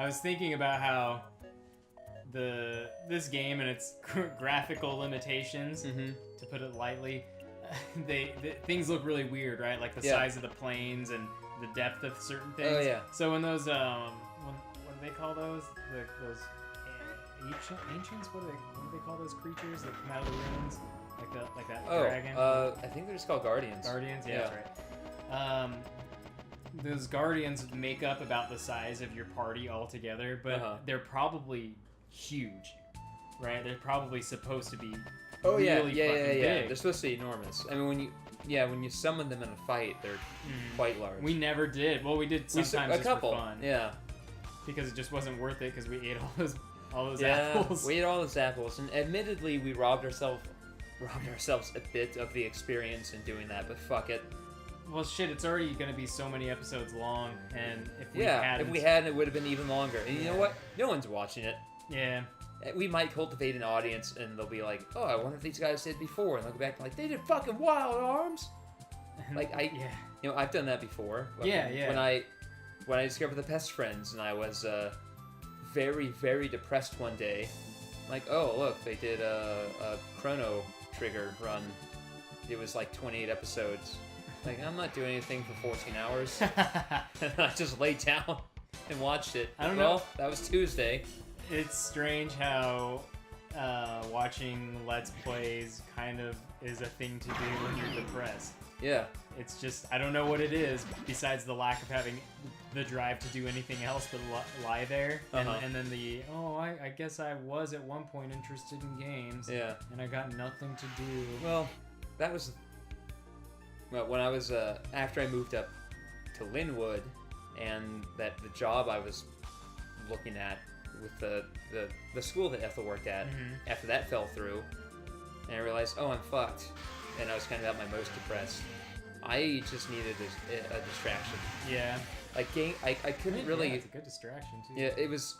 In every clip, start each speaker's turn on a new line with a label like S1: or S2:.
S1: was thinking about how this game and its graphical limitations, to put it lightly, things look really weird, right? Like the size of the planes and the depth of certain things.
S2: Oh yeah.
S1: So when those what do they call those? Those ancients? What do they call those creatures that come out of the ruins? Like that dragon?
S2: I think they're just called guardians.
S1: Guardians, yeah, that's right. Those guardians make up about the size of your party altogether, but they're probably huge, right? They're probably supposed to be really fucking big.
S2: They're supposed to be enormous. I mean, when you summon them in a fight, they're quite large.
S1: We never did. Well, we did sometimes
S2: a couple.
S1: For fun.
S2: Yeah.
S1: Because it just wasn't worth it because we ate all those apples.
S2: We ate all those apples, and admittedly, we robbed ourselves a bit of the experience in doing that. But fuck it.
S1: Well, shit, it's already going to be so many episodes long, and if we
S2: hadn't, it would have been even longer. And you know what? No one's watching it.
S1: Yeah.
S2: We might cultivate an audience, and they'll be like, "Oh, I wonder if these guys did before," and they'll go back and like, "They did fucking Wild Arms." Like I've done that before. When I discovered the Pest Friends, and I was very, very depressed one day. Like, oh look, they did a Chrono Trigger run. It was like 28 episodes. Like, I'm not doing anything for 14 hours. And I just laid down and watched it.
S1: I don't know.
S2: That was Tuesday.
S1: It's strange how watching Let's Plays kind of is a thing to do when you're depressed.
S2: Yeah.
S1: It's just, I don't know what it is, besides the lack of having the drive to do anything else but lie there. And then I guess I was at one point interested in games.
S2: Yeah.
S1: And I got nothing to do.
S2: Well, that was... Well, when I was, after I moved up to Linwood, and the job I was looking at with the school that Ethel worked at, after that fell through, and I realized, oh, I'm fucked, and I was kind of at my most depressed. I just needed a distraction.
S1: Yeah.
S2: Like, I couldn't really...
S1: Yeah, it's a good distraction, too.
S2: Yeah, it was...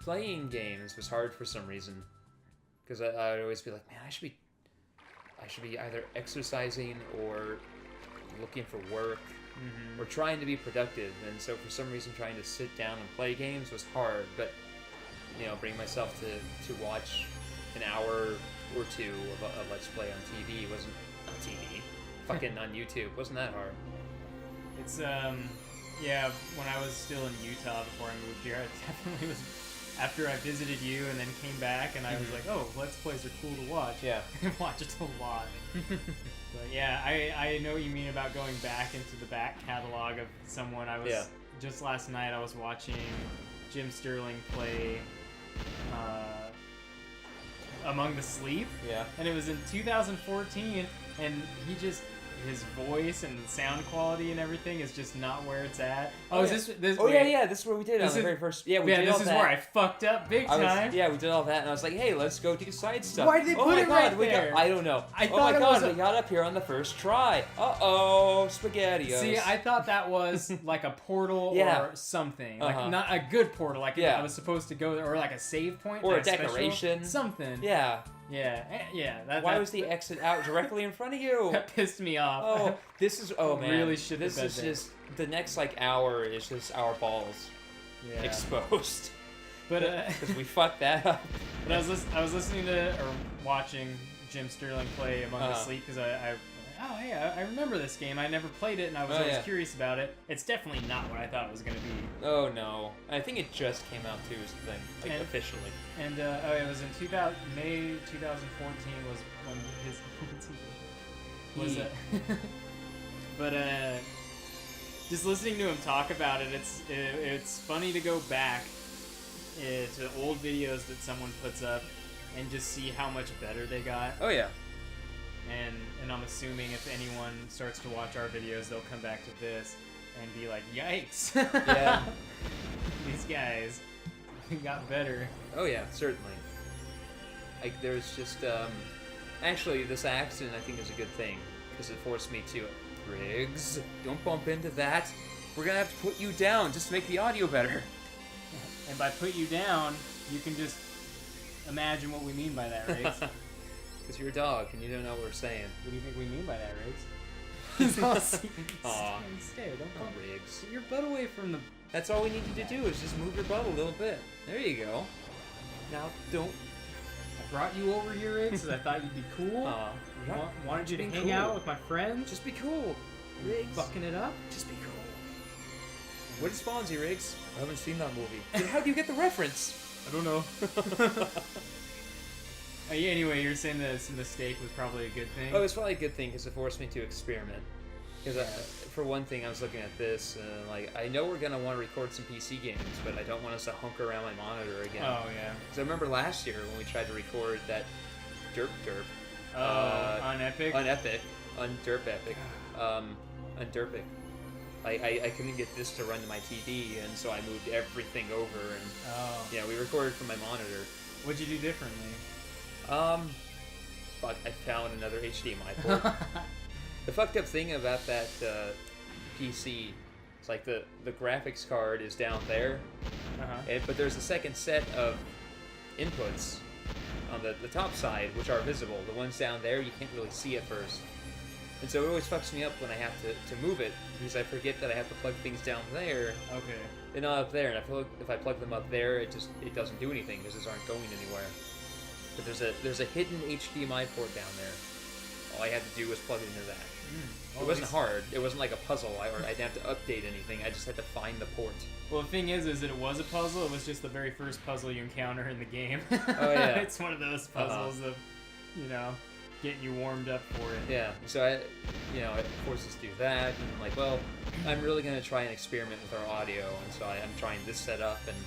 S2: Playing games was hard for some reason, because I'd always be like, man, I should be either exercising or looking for work or trying to be productive, and so for some reason trying to sit down and play games was hard, but bring myself to watch an hour or two of a Let's Play on TV wasn't on TV, fucking on YouTube, wasn't that hard.
S1: It's when I was still in Utah before I moved here, it definitely was after I visited you and then came back, and I was like, oh, Let's Plays are cool to watch.
S2: Yeah.
S1: I watch it a lot. But yeah, I know what you mean about going back into the back catalog of someone. Just last night I was watching Jim Sterling play Among the Sleep. Yeah. And it was in 2014, and his voice and sound quality and everything is just not where it's at. This is
S2: where we did it on the very first... Yeah, we did all that.
S1: This is where I fucked up big time.
S2: We did all that, and I was like, hey, let's go do side stuff.
S1: Why did they put it right there?
S2: I don't know. We got up here on the first try. Uh-oh, SpaghettiOs.
S1: See, I thought that was like a portal or something. Like, not a good portal. Like, I was supposed to go there, or like a save point.
S2: Or a decoration.
S1: Something.
S2: Yeah.
S1: Yeah.
S2: Why was the exit out directly in front of you?
S1: That pissed me off.
S2: Oh, this is... Oh, man.
S1: Really should have
S2: been This is there. Just... The next, hour is just our balls exposed.
S1: But,
S2: because we fucked that up.
S1: But I was listening to, or watching Jim Sterling play Among the Sleep, because I remember this game. I never played it, and I was always curious about it. It's definitely not what I thought it was going to be.
S2: Oh, no. I think it just came out, too, is the thing. Officially.
S1: And, it was in May 2014 was when his... But, just listening to him talk about it, it's funny to go back to old videos that someone puts up and just see how much better they got.
S2: Oh, yeah.
S1: And I'm assuming if anyone starts to watch our videos, they'll come back to this and be like, yikes.
S2: Yeah.
S1: These guys got better.
S2: Oh, yeah, certainly. Like, there's just, actually, this accident, I think, is a good thing, because it forced me to, Riggs, don't bump into that. We're gonna have to put you down just to make the audio better.
S1: And by put you down, you can just imagine what we mean by that, Riggs.
S2: Because you're a dog, and you don't know what we're saying.
S1: What do you think we mean by that, Riggs? Stay, don't bump
S2: Riggs.
S1: Get your butt away from the
S2: That's all we needed to do is just move your butt a little bit. There you go. Now, don't...
S1: I brought you over here, Riggs, because I thought you'd be cool. Wanted you to hang out with my friends.
S2: Just be cool, Riggs.
S1: Fucking it up.
S2: Just be cool. What is Fonzie, Riggs? I haven't seen that movie. How do you get the reference?
S1: I don't know. Yeah, anyway, you're saying this mistake was probably a good thing?
S2: Oh, it's probably a good thing because it forced me to experiment. Because for one thing, I was looking at this and like, I know we're going to want to record some PC games, but I don't want us to hunker around my monitor again.
S1: Oh, yeah.
S2: Because I remember last year when we tried to record that Derp.
S1: On Epic?
S2: On Epic. On Derp Epic. On Derpic. I couldn't get this to run to my TV, and so I moved everything over, and yeah, we recorded from my monitor.
S1: What'd you do differently?
S2: Fuck, I found another HDMI port. The fucked up thing about that PC, it's like the graphics card is down there, but there's a second set of inputs on the top side, which are visible. The ones down there, you can't really see at first. And so it always fucks me up when I have to move it, because I forget that I have to plug things down there.
S1: Okay.
S2: And not up there, and I feel like if I plug them up there, it doesn't do anything, because these aren't going anywhere. But there's a hidden HDMI port down there. All I had to do was plug it into that. It wasn't hard. It wasn't like a puzzle, or I didn't have to update anything. I just had to find the port.
S1: Well, the thing is that it was a puzzle. It was just the very first puzzle you encounter in the game.
S2: Oh, yeah.
S1: It's one of those puzzles of, getting you warmed up for it.
S2: Yeah, so it forces us to do that, and I'm like, well, I'm really going to try and experiment with our audio, and so I'm trying this setup, and,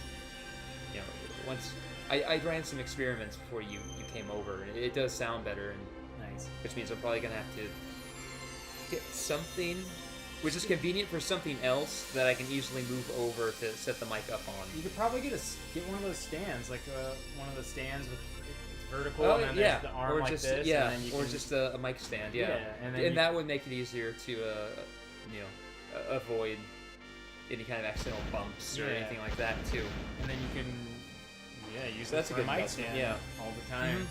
S2: once, I ran some experiments before you came over, and it does sound better, and
S1: nice.
S2: Which means I'm probably going to have to get something, which is convenient for something else that I can easily move over to set the mic up on.
S1: You could probably get one of those stands, like one of the stands with vertical, and then there's the arm like this, and then you
S2: or just a mic stand, and that would make it easier to, avoid any kind of accidental bumps or anything like that too.
S1: And then you can, use it for a mic stand all the time.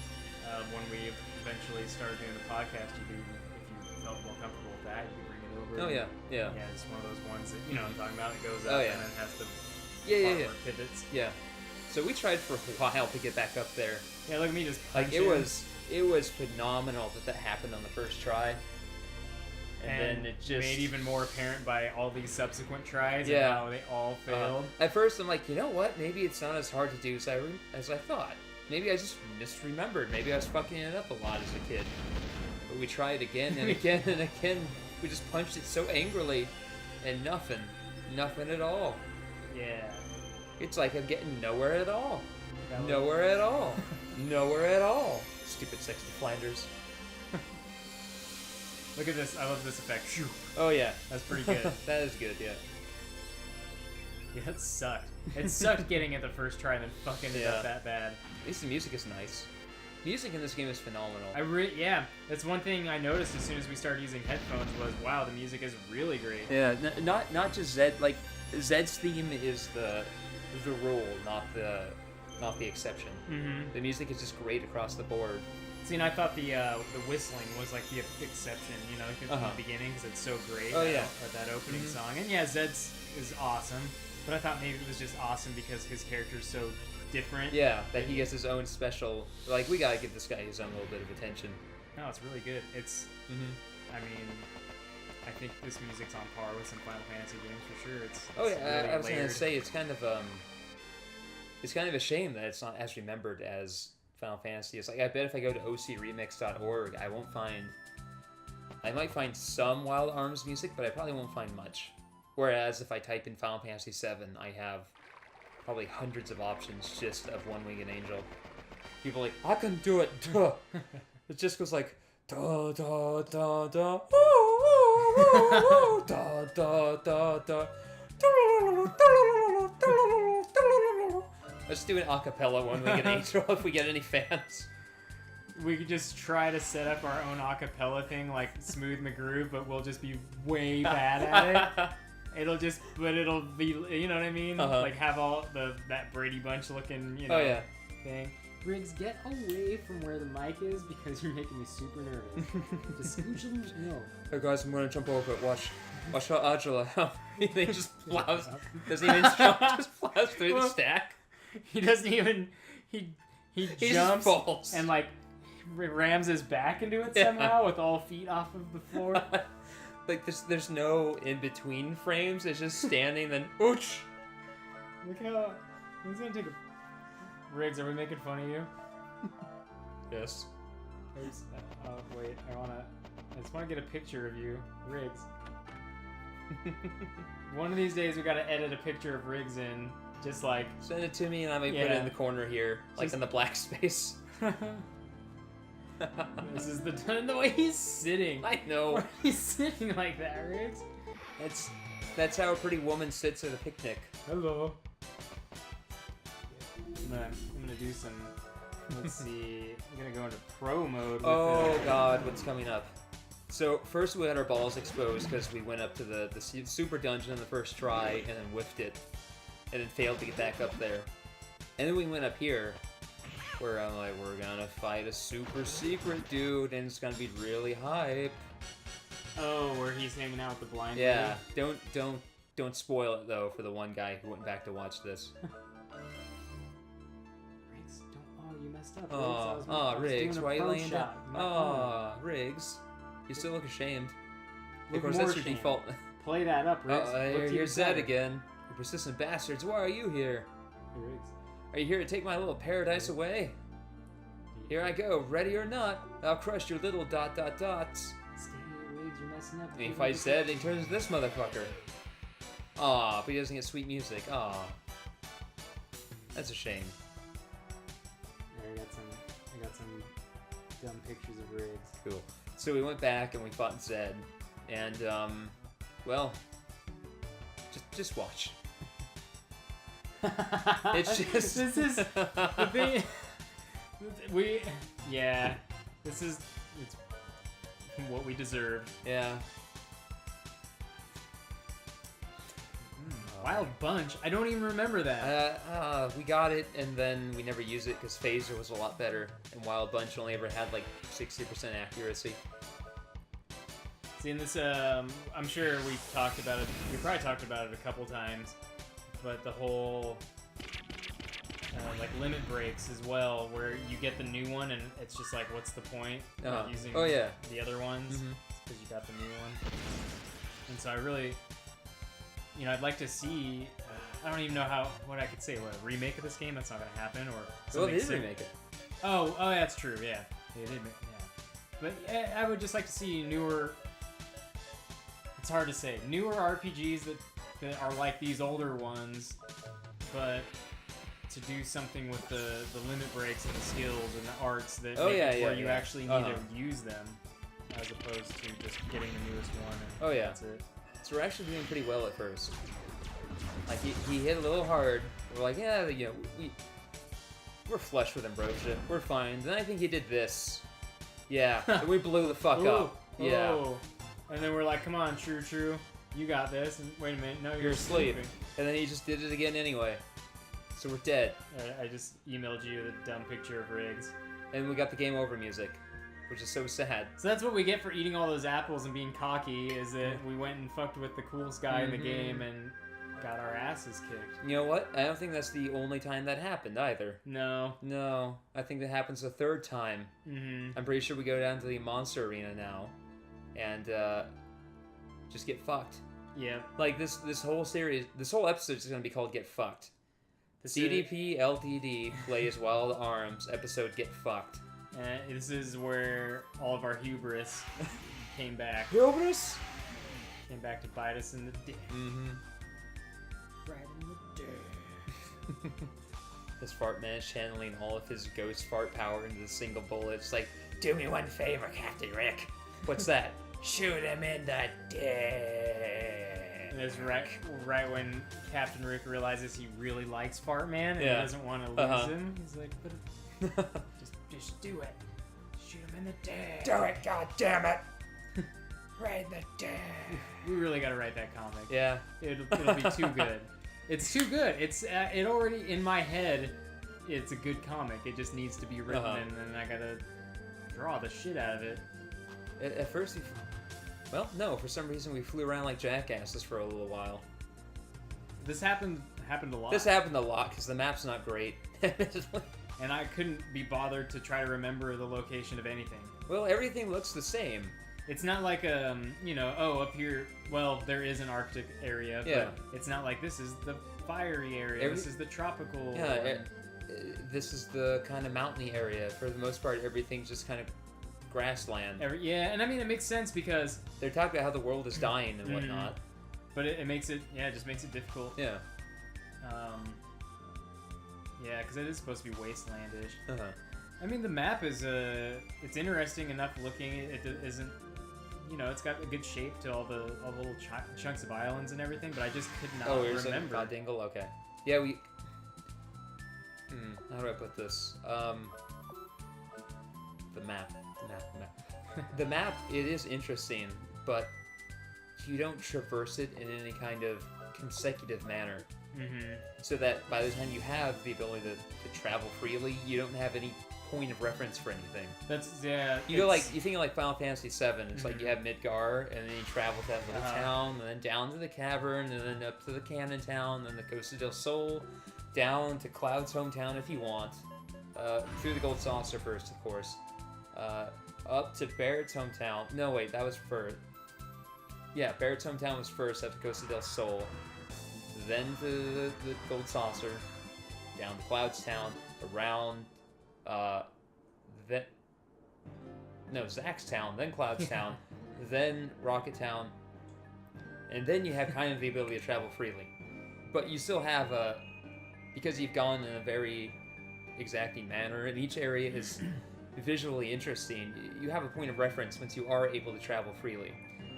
S1: When we eventually started doing the podcast, if you felt more comfortable with that, you could bring it over.
S2: Oh yeah.
S1: Yeah, it's one of those ones that I'm talking about. It goes up and then has the pivots.
S2: Yeah. So we tried for a while to get back up there.
S1: Yeah, look at me just
S2: punching. It was phenomenal that happened on the first try. And then it just
S1: made even more apparent by all these subsequent tries and how they all failed.
S2: At first I'm like, you know what? Maybe it's not as hard to do as I thought. Maybe I just misremembered. Maybe I was fucking it up a lot as a kid. But we tried again and again and again. We just punched it so angrily and nothing at all.
S1: Yeah.
S2: It's like I'm getting nowhere at all. Nowhere at all. Nowhere at all. Stupid sexy Flanders.
S1: Look at this. I love this effect. Phew.
S2: Oh, yeah.
S1: That's pretty good.
S2: That is good, yeah.
S1: Yeah, it sucked. It sucked getting it the first try and then fucking it up that bad.
S2: At least the music is nice. Music in this game is phenomenal.
S1: That's one thing I noticed as soon as we started using headphones was, wow, the music is really great.
S2: Yeah, not just Zed. Like, Zed's theme is the rule, not the exception.
S1: Mm-hmm.
S2: The music is just great across the board.
S1: See, and I thought the whistling was like the exception, in the beginning, because it's so great. At that opening song. And yeah, Zed's is awesome, but I thought maybe it was just awesome because his character's so different.
S2: Yeah, that he gets his own special. Like, we gotta give this guy his own little bit of attention.
S1: No, it's really good. It's. I mean, I think this music's on par with some Final Fantasy games for sure. It's
S2: really I was
S1: layered.
S2: gonna say it's kind of a shame that it's not as remembered as Final Fantasy. It's like, I bet if I go to ocremix.org, I might find some Wild Arms music, but I probably won't find much. Whereas if I type in Final Fantasy 7, I have probably hundreds of options just of One Winged Angel. People are like, I can do it, duh. It just goes like, da da da da, da da da da. Let's do an acapella One Winged Angel if we get any fans.
S1: We could just try to set up our own acapella thing like Smooth McGroove, but we'll just be way bad at it. It'll be, you know what I mean? Like have all that Brady Bunch looking, thing. Riggs, get away from where the mic is because you're making me super nervous. Just scooch a little. No.
S2: Hey guys, I'm gonna jump over it. Watch how agile I am. He just plows. Doesn't even jump. Just plows through the stack.
S1: He doesn't even. He jumps
S2: falls.
S1: and like rams his back into it somehow with all feet off of the floor.
S2: Like there's no in between frames. It's just standing. Then ooch.
S1: Look how. He's gonna take a. Riggs, are we making fun of you?
S2: Yes.
S1: Oops. Oh wait, I just wanna get a picture of you, Riggs. One of these days we gotta edit a picture of Riggs in, just like...
S2: Send it to me and I may put it in the corner here, like in the black space.
S1: This is the way he's sitting.
S2: I know.
S1: Why he's sitting like that, Riggs?
S2: That's how a pretty woman sits at a picnic.
S1: Hello. I'm gonna do some... Let's see. I'm gonna go into pro mode.
S2: Oh god, what's coming up? So first we had our balls exposed because we went up to the super dungeon in the first try and then whiffed it, and then failed to get back up there. And then we went up here, where I'm like, we're gonna fight a super secret dude, and it's gonna be really hype.
S1: Oh, where he's hanging out with the blind
S2: Yeah, lady? Don't spoil it though for the one guy who went back to watch this.
S1: You messed up.
S2: Riggs, why are you laying down? Riggs, you still look ashamed. Of course, that's your default.
S1: Play that up, Riggs.
S2: Here's Zed again. You persistent bastards, why are you here?
S1: Hey, Riggs.
S2: Are you here to take my little paradise away? Here I go, ready or not. I'll crush your little ... Stay
S1: here, Riggs, you're messing up.
S2: And he fights Zed and he turns this motherfucker. Aw, but he doesn't get sweet music. Aw. That's a shame.
S1: I got some dumb pictures of Riggs.
S2: Cool. So we went back and we fought Zed, and well, just watch. It's just
S1: this is the thing. It's what we deserve.
S2: Yeah.
S1: Wild Bunch? I don't even remember that.
S2: We got it, and then we never used it because Phaser was a lot better, and Wild Bunch only ever had like 60% accuracy.
S1: See, in this, I'm sure we talked about it. We probably talked about it a couple times, but the whole like limit breaks as well, where you get the new one, and it's just like, what's the point of using the other ones? Because you got the new one. And so I really. You know, I'd like to see. I don't even know what I could say. What, a remake of this game? That's not gonna happen, or something.
S2: Well, they did remake it.
S1: Oh, that's true. Yeah, they did. But I would just like to see newer. It's hard to say. Newer RPGs that are like these older ones, but to do something with the limit breaks and the skills and the arts that where you actually need to use them, as opposed to just getting the newest one. And that's it.
S2: So we're actually doing pretty well at first. Like he hit a little hard. We're like, yeah, you know, we're flush with Ambrosia. We're fine. Then I think he did this. Yeah, and we blew the fuck up. Yeah.
S1: And then we're like, come on, True, you got this. And wait a minute, no, you're
S2: asleep. And then he just did it again anyway. So we're dead.
S1: I just emailed you the dumb picture of Riggs.
S2: And we got the game over music, which is so sad.
S1: So that's what we get for eating all those apples and being cocky, is that we went and fucked with the coolest guy in the game and got our asses kicked.
S2: You know what? I don't think that's the only time that happened either. No. I think that happens a third time. I'm pretty sure we go down to the monster arena now and just get fucked.
S1: Yeah.
S2: Like this whole series, this whole episode is going to be called Get Fucked. The CDP LTD plays Wild Arms episode Get Fucked.
S1: This is where all of our hubris came back.
S2: Hubris?
S1: Came back to bite us in the dick. Right in the dick.
S2: This fart man is channeling all of his ghost fart power into the single bullet. It's like, do me one favor, Captain Rick. What's that? Shoot him in the dick.
S1: And it's right when Captain Rick realizes he really likes Fart Man and he doesn't want to lose him. He's like, but just do it. Shoot him in the dick.
S2: Do it, god damn it. Right in the dick.
S1: We really got to write that comic.
S2: Yeah.
S1: It'll be too good. It's too good. It's it already in my head. It's a good comic. It just needs to be written, and then I gotta draw the shit out of it.
S2: At first, for some reason we flew around like jackasses for a little while.
S1: This happened a lot.
S2: This happened a lot because the map's not great.
S1: And I couldn't be bothered to try to remember the location of anything.
S2: Well, everything looks the same.
S1: It's not like up here. Well, there is an Arctic area, but it's not like this is the fiery area. This is the tropical.
S2: Yeah, this is the kind of mountainy area. For the most part, everything's just kind of grassland.
S1: And I mean it makes sense because
S2: they're talking about how the world is dying and whatnot.
S1: But it makes it, it just makes it difficult.
S2: Yeah.
S1: Because it is supposed to be wastelandish.
S2: Uh-huh.
S1: I mean, the map is it's interesting enough looking. It isn't, it's got a good shape to all the little chunks of islands and everything. But I just could not remember.
S2: Oh, Dingle. Okay. Yeah, we. How do I put this? The map. The map. It is interesting, but you don't traverse it in any kind of consecutive manner.
S1: Mm-hmm.
S2: So that by the time you have the ability to travel freely, you don't have any point of reference for anything. You think of like Final Fantasy VII. It's like you have Midgar, and then you travel to that little town, and then down to the cavern, and then up to the Cannon Town, and then the Costa del Sol, down to Cloud's hometown if you want, through the Gold Saucer first, of course, up to Barrett's hometown. No, wait, that was first. Yeah, Barrett's hometown was first, up to Costa del Sol, then to the Gold Saucer, down to Cloud's Town, around, Zack's Town, then Cloud's Town, then Rocket Town, and then you have kind of the ability to travel freely. But you still have because you've gone in a very exacting manner, and each area is visually interesting, you have a point of reference once you are able to travel freely.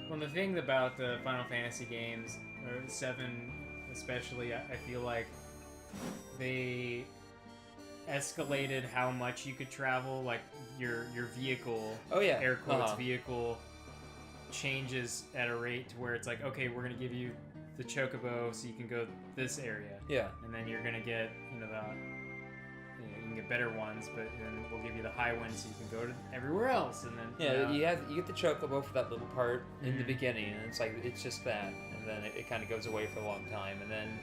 S1: Well, the thing about the Final Fantasy games, or 7 especially, I feel like they escalated how much you could travel. Like your vehicle, air quotes vehicle, changes at a rate to where it's like, okay, we're gonna give you the chocobo so you can go this area.
S2: Yeah.
S1: And then you're gonna get you can get better ones, but then we'll give you the high ones so you can go to everywhere else. And then
S2: you get the chocobo for that little part in the beginning, and it's just that, and then it kind of goes away for a long time, and then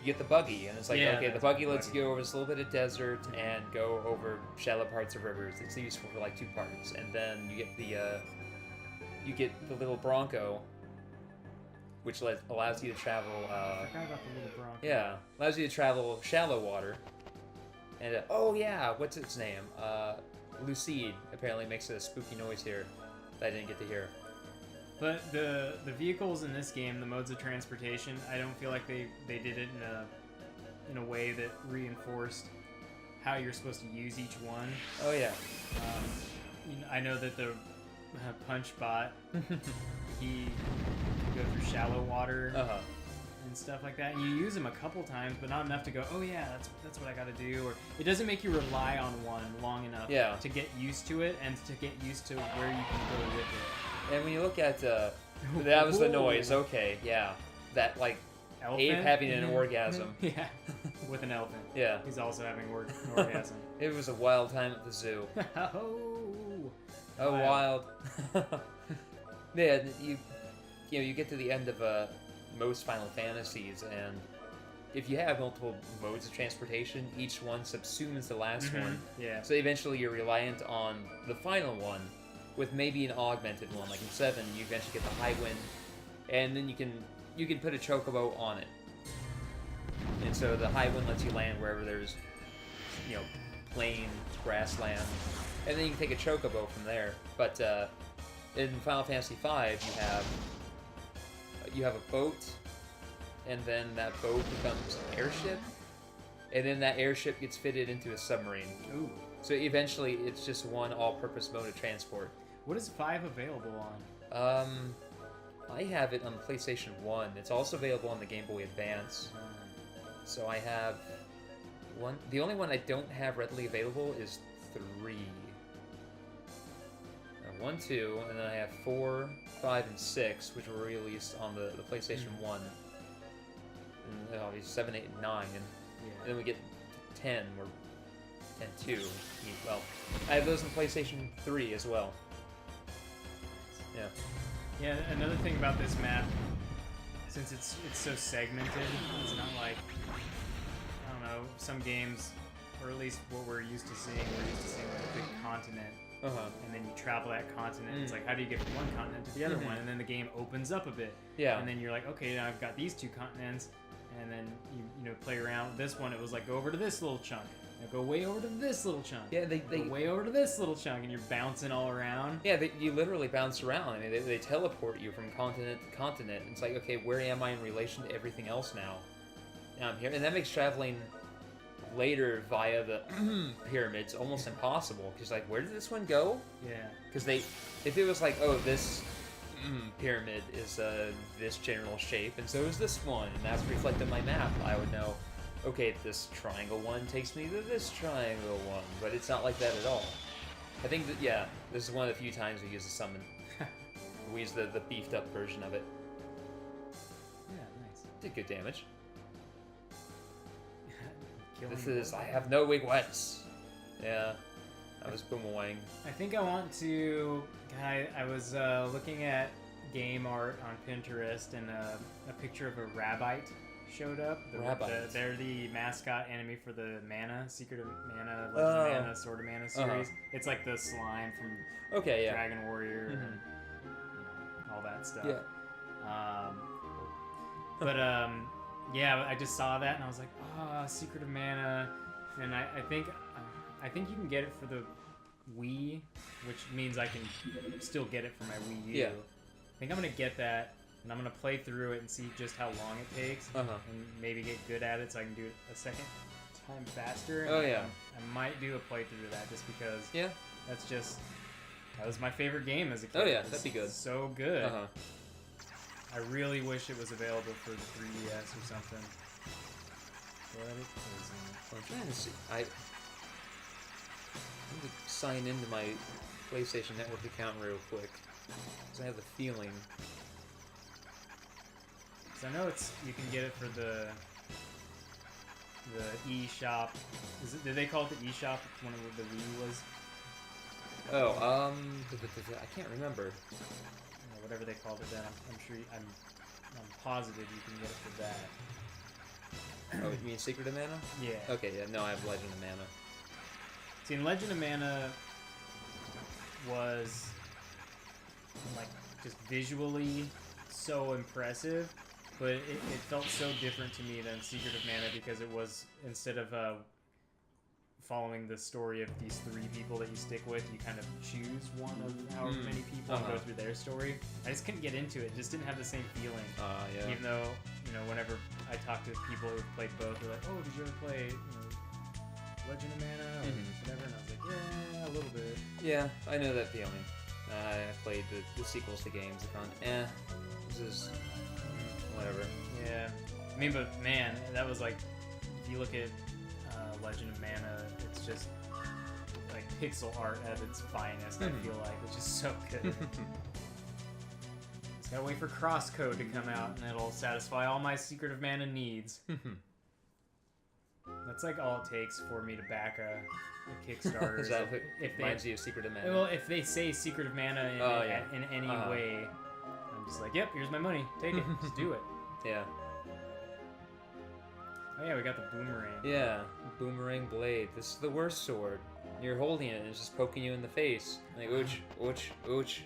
S2: you get the buggy, and it's like the buggy lets you go over this little bit of desert and go over shallow parts of rivers. It's useful for like 2 parts, and then you get the little Bronco, which allows you to travel.
S1: I forgot about the little Bronco.
S2: Yeah, allows you to travel shallow water. And what's its name? Lucide apparently makes a spooky noise here that I didn't get to hear.
S1: But the vehicles in this game, the modes of transportation, I don't feel like they did it in a way that reinforced how you're supposed to use each one.
S2: Oh yeah.
S1: I know that the Punch Bot, he can go through shallow water. And stuff like that, and you use them a couple times, but not enough to go, oh yeah, that's what I gotta do. Or it doesn't make you rely on one long enough to get used to it and to get used to where you can go with it.
S2: And when you look at that was the noise. Okay, yeah, that like
S1: elephant?
S2: Abe having an orgasm.
S1: Yeah, with an elephant.
S2: Yeah,
S1: he's also having an orgasm.
S2: It was a wild time at the zoo. Wild. Yeah, you get to the end of most Final Fantasies, and if you have multiple modes of transportation, each one subsumes the last one.
S1: Yeah.
S2: So eventually you're reliant on the final one, with maybe an augmented one. Like in 7, you eventually get the high wind, and then you can put a chocobo on it. And so the high wind lets you land wherever there's, plain grassland, and then you can take a chocobo from there. But in Final Fantasy V, you have a boat, and then that boat becomes an airship, and then that airship gets fitted into a submarine.
S1: Ooh.
S2: So eventually, it's just one all-purpose mode of transport.
S1: What is 5 available on?
S2: I have it on the PlayStation 1. It's also available on the Game Boy Advance. So I have one. The only one I don't have readily available is 3. 1, 2, and then I have 4, 5, and 6, which were released on the PlayStation 1. And obviously 7, 8, and 9. And then we get 10, or 10, 2. Well, I have those in PlayStation 3 as well. Yeah.
S1: Yeah, another thing about this map, since it's so segmented, it's not like, I don't know, some games, or at least what we're used to seeing like a big continent. And then you travel that continent. It's like, how do you get from one continent to the other one? And then the game opens up a bit.
S2: Yeah.
S1: And then you're like, okay, now I've got these 2 continents. And then you play around with this one. It was like, go over to this little chunk. Now go way over to this little chunk.
S2: Yeah, they
S1: go way over to this little chunk, and you're bouncing all around.
S2: Yeah, you literally bounce around. I mean, they teleport you from continent to continent. It's like, okay, where am I in relation to everything else now? Now I'm here, and that makes traveling later via the pyramids almost impossible. Because like, where did this one go?
S1: Yeah.
S2: Because if it was like, oh, this pyramid is this general shape, and so is this one, and that's reflected on my map, I would know, okay, this triangle one takes me to this triangle one, but it's not like that at all. I think that, yeah, this is one of the few times we use the summon. We use the beefed up version of it.
S1: Yeah, nice.
S2: Did good damage. This is, I have no weakness. Yeah, I was boomerang.
S1: I think I want to, I was looking at game art on Pinterest, and a picture of a rabbite showed up. They're the mascot enemy for the Mana, Secret of Mana, Legend of Mana, Sword of Mana series. It's like the slime from Dragon Warrior and all that stuff.
S2: Yeah.
S1: Yeah, I just saw that and I was like, Secret of Mana, and I think you can get it for the Wii, which means I can still get it for my Wii U.
S2: Yeah.
S1: I think I'm gonna get that, and I'm gonna play through it and see just how long it takes, and maybe get good at it so I can do it a second time faster.
S2: Oh yeah.
S1: I might do a playthrough of that just because.
S2: Yeah.
S1: That was my favorite game as a kid.
S2: Oh yeah, that'd be good.
S1: So good. I really wish it was available for the 3DS or something. But it isn't.
S2: I'm trying to see. I need to sign into my PlayStation Network account real quick, because I have the feeling.
S1: Because I know you can get it for the eShop. Did they call it the eShop when the Wii was?
S2: Oh, I can't remember.
S1: Whatever they called it then, I'm sure. I'm positive you can get it for that.
S2: Oh, you mean Secret of Mana?
S1: Yeah.
S2: Okay, yeah. No, I have Legend of Mana.
S1: See, and Legend of Mana was like just visually so impressive, but it felt so different to me than Secret of Mana because it was, instead of following the story of these 3 people that you stick with, you kind of choose one of however many people and go through their story. I just couldn't get into it. It just didn't have the same feeling.
S2: Yeah.
S1: Even though, whenever I talk to people who've played both, they're like, oh, did you ever play Legend of Mana or whatever? And I was like, yeah, a little bit.
S2: Yeah, I know that feeling. I played the sequels to games. I found, this is whatever.
S1: Yeah. I mean, but man, that was like, if you look at Legend of Mana, it's just like pixel art at its finest. I feel like, which is so good. Just gotta wait for Crosscode to come out, and it'll satisfy all my Secret of Mana needs. That's like all it takes for me to back a Kickstarter.
S2: Is that if they reminds you of Secret of Mana?
S1: Well, if they say Secret of Mana in any way, I'm just like, yep, here's my money. Take it. Just do it.
S2: Yeah.
S1: Oh yeah, we got the boomerang.
S2: Yeah, boomerang blade. This is the worst sword. You're holding it and it's just poking you in the face. Like, ooch, ooch, ooch.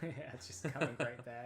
S1: Yeah, it's just coming right back.